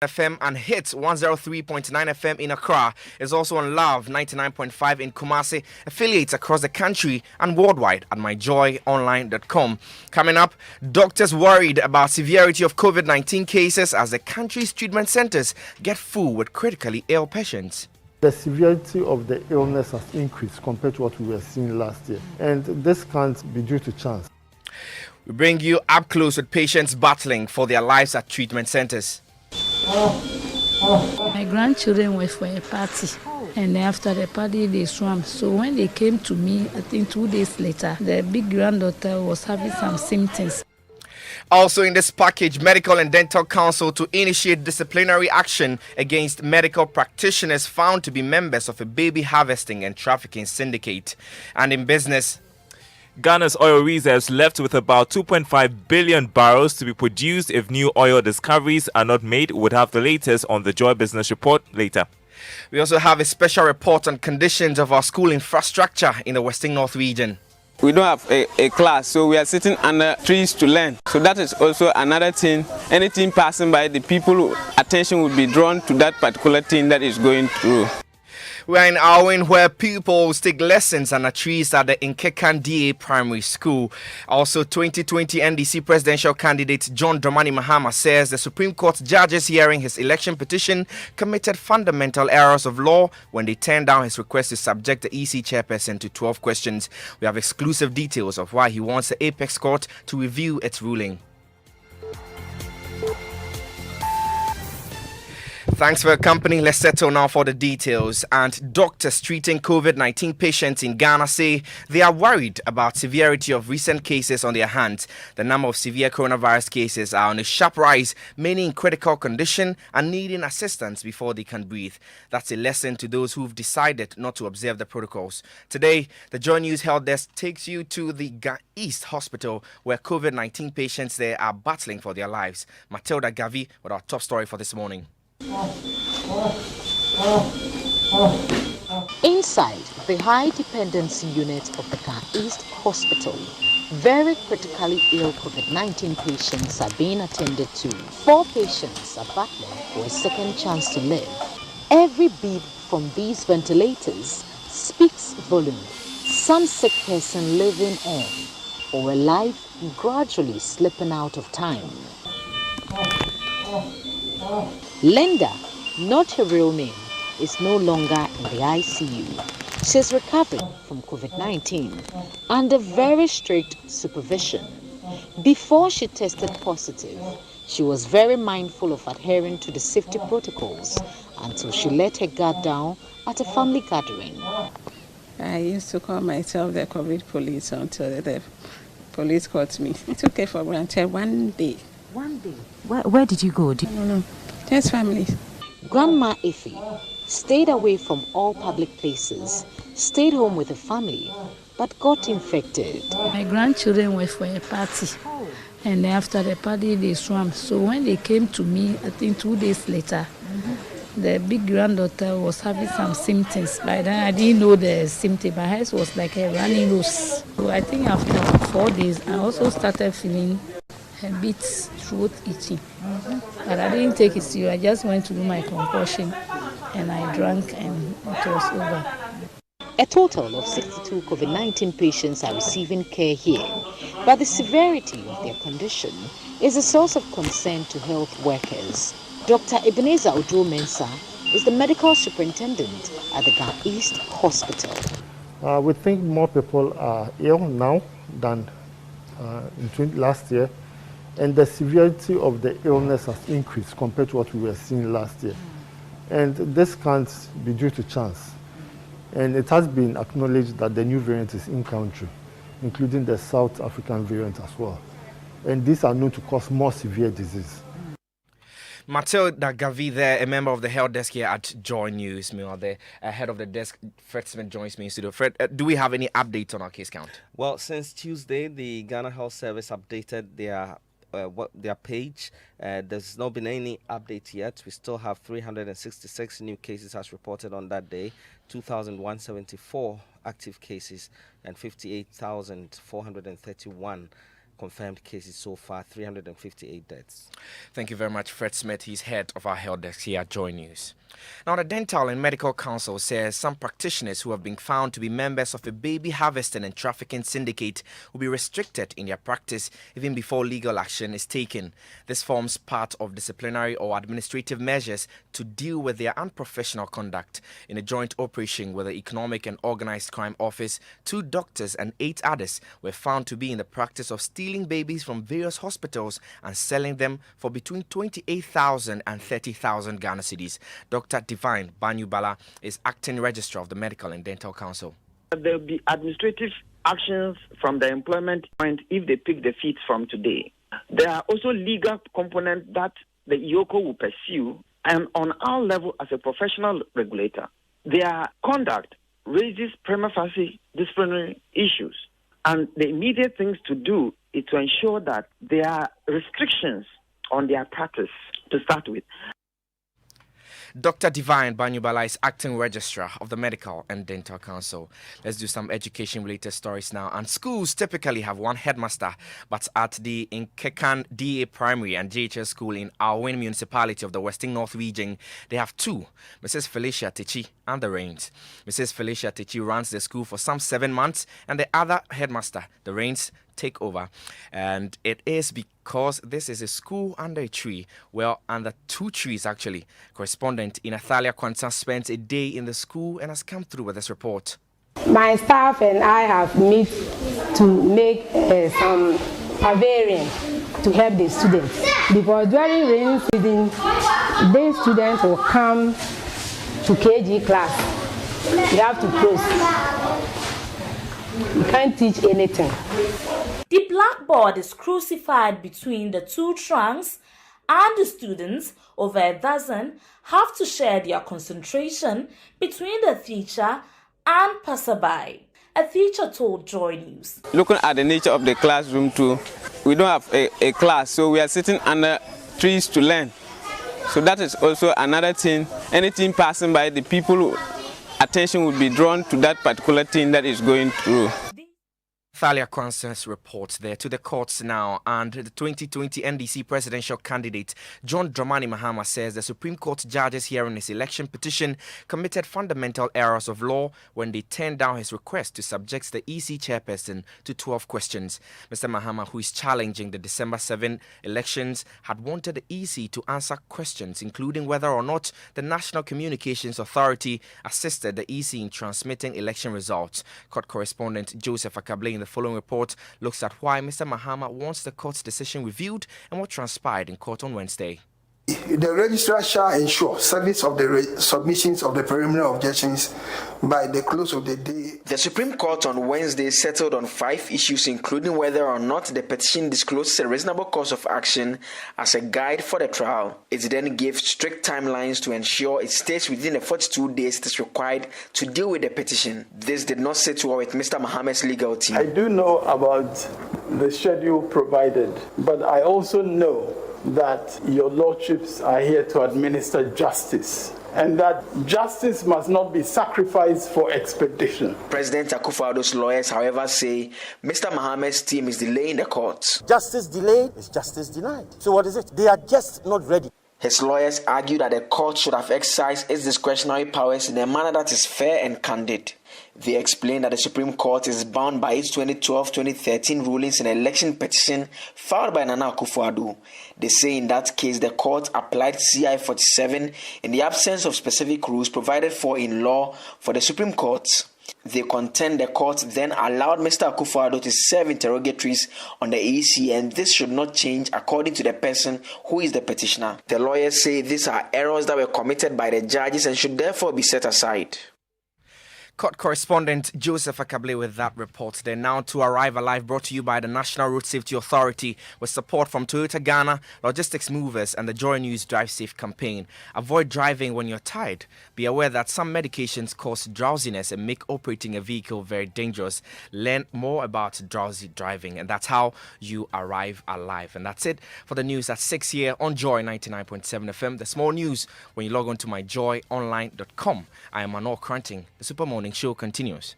FM and Hits 103.9 FM in Accra. Is also on Love 99.5 in Kumasi. Affiliates across the country and worldwide at myjoyonline.com. Coming up, doctors worried about severity of COVID-19 cases as the country's treatment centers get full with critically ill patients. The severity of the illness has increased compared to what we were seeing last year, and this can't be due to chance. We bring you up close with patients battling for their lives at treatment centers. My grandchildren were for a party, and after the party they swam. So when they came to me, I think 2 days later, the big granddaughter was having some symptoms. Also in this package, Medical and Dental Council to initiate disciplinary action against medical practitioners found to be members of a baby harvesting and trafficking syndicate. And in business, Ghana's oil reserves left with about 2.5 billion barrels to be produced if new oil discoveries are not made. Would have the latest on the Joy Business Report later. We also have a special report on conditions of our school infrastructure in the Western North region. We don't have a class, so we are sitting under trees to learn. So that is also another thing. Anything passing by, the people attention will be drawn to that particular thing that is going through. We are in Awin where pupils take lessons under trees at the Nkekan DA Primary School. Also, 2020 NDC presidential candidate John Dramani Mahama says the Supreme Court judges hearing his election petition committed fundamental errors of law when they turned down his request to subject the EC chairperson to 12 questions. We have exclusive details of why he wants the Apex Court to review its ruling. Thanks for your company. Let's settle now for the details. And doctors treating COVID-19 patients in Ghana say they are worried about severity of recent cases on their hands. The number of severe coronavirus cases are on a sharp rise, many in critical condition and needing assistance before they can breathe. That's a lesson to those who've decided not to observe the protocols. Today, the Joy News Health Desk takes you to the East Hospital where COVID-19 patients there are battling for their lives. Matilda Gavi with our top story for this morning. Inside the high dependency unit of the Ga East Hospital, very critically ill COVID-19 patients are being attended to. 4 patients are battling for a second chance to live. Every beep from these ventilators speaks volume. Some sick person living on, or a life gradually slipping out of time. Linda, not her real name, is no longer in the ICU. She's recovering from COVID-19 under very strict supervision. Before she tested positive, she was very mindful of adhering to the safety protocols until she let her guard down at a family gathering. I used to call myself the COVID police until the police caught me. It took it for granted one day. One day? Where did you go? No. Just family. Grandma Ife stayed away from all public places, stayed home with the family, but got infected. My grandchildren were for a party, and after the party they swam. So when they came to me, I think 2 days later, the big granddaughter was having some symptoms. By then I didn't know the symptom, but hers was like a running nose. So I think after 4 days, I also started feeling a bit throat itchy. But I didn't take it serious. I just went to do my concoction and I drank and it was over. A total of 62 COVID-19 patients are receiving care here, but the severity of their condition is a source of concern to health workers. Dr. Ebenezer Ojo Mensah is the medical superintendent at the Ga East Hospital. We think more people are ill now than last year. And the severity of the illness has increased compared to what we were seeing last year. And this can't be due to chance. And it has been acknowledged that the new variant is in country, including the South African variant as well. And these are known to cause more severe disease. Matilda Gavi there, a member of the health desk here at Joy News. Meanwhile, the head of the desk, Fred Smith, joins me in studio. Fred, do we have any updates on our case count? Well, since Tuesday, the Ghana Health Service updated their page. There's not been any update yet. We still have 366 new cases as reported on that day, 2,174 active cases, and 58,431 confirmed cases so far, 358 deaths. Thank you very much, Fred Smith. He's head of our health desk here at Joy News. Now, the Dental and Medical Council says some practitioners who have been found to be members of a baby harvesting and trafficking syndicate will be restricted in their practice even before legal action is taken. This forms part of disciplinary or administrative measures to deal with their unprofessional conduct. In a joint operation with the Economic and Organized Crime Office, 2 doctors and 8 others were found to be in the practice of stealing babies from various hospitals and selling them for between 28,000 and 30,000 Ghana cedis. Dr. Divine Banyubala is acting registrar of the Medical and Dental Council. There will be administrative actions from the employment point if they pick the feet from today. There are also legal components that the IOCO will pursue, and on our level as a professional regulator, their conduct raises prima facie disciplinary issues. And the immediate things to do is to ensure that there are restrictions on their practice to start with. Dr. Divine Banyubala is acting registrar of the Medical and Dental Council. Let's do some education-related stories now. And schools typically have 1 headmaster, but at the Nkekan DA Primary and JHS School in Alwyn Municipality of the Western North Region, they have 2, Mrs. Felicia Techi and the Rains. Mrs. Felicia Techi runs the school for some 7 months, and the other headmaster, the Rains, take over. And it is because this is a school under a tree, well, under 2 trees actually. Correspondent Inathalia Kwanza spent a day in the school and has come through with this report. My staff and I have met to make some pavilion to help the students, because during rainy season these students will come to KG class. You have to close. You can't teach anything. The blackboard is crucified between the 2 trunks, and the students, over a dozen, have to share their concentration between the teacher and passerby. A teacher told Joy News. Looking at the nature of the classroom too, we don't have a class, so we are sitting under trees to learn. So that is also another thing. Anything passing by, the people attention would be drawn to that particular thing that is going through. Thalia Kwanza's report there to the courts now, and the 2020 NDC presidential candidate John Dramani Mahama says the Supreme Court judges hearing his election petition committed fundamental errors of law when they turned down his request to subject the EC chairperson to 12 questions. Mr. Mahama, who is challenging the December 7 elections, had wanted the EC to answer questions including whether or not the National Communications Authority assisted the EC in transmitting election results. Court correspondent Joseph Akable in the following report looks at why Mr. Mahama wants the court's decision reviewed and what transpired in court on Wednesday. The registrar shall ensure service of the submissions of the preliminary objections by the close of the day. The Supreme Court on Wednesday settled on 5 issues, including whether or not the petition discloses a reasonable course of action as a guide for the trial. It then gave strict timelines to ensure it stays within the 42 days it is required to deal with the petition. This did not sit well with Mr. Mahama's legal team. I do know about the schedule provided, but I also know that your lordships are here to administer justice, and that justice must not be sacrificed for expedition. President Akufo-Addo's lawyers, however, say Mr. Mahama's team is delaying the court. Justice delayed is justice denied. So what is it? They are just not ready. His lawyers argue that the court should have exercised its discretionary powers in a manner that is fair and candid. They explain that the Supreme Court is bound by its 2012-2013 rulings in an election petition filed by Nana Akufo-Addo. They say in that case the court applied CI 47 in the absence of specific rules provided for in law for the Supreme Court. They contend the court then allowed Mr. Akufo-Addo to serve interrogatories on the EC, and this should not change according to the person who is the petitioner. The lawyers say these are errors that were committed by the judges and should therefore be set aside. Court correspondent Joseph Akable with that report. They're now to Arrive Alive, brought to you by the National Road Safety Authority with support from Toyota Ghana, Logistics Movers and the Joy News Drive Safe campaign. Avoid driving when you're tired. Be aware that some medications cause drowsiness and make operating a vehicle very dangerous. Learn more about drowsy driving, and that's how you arrive alive. And that's it for the news at 6 here on Joy 99.7 FM. The small news when you log on to myjoyonline.com. I am Manor Cranting. The Super Morning Show continues.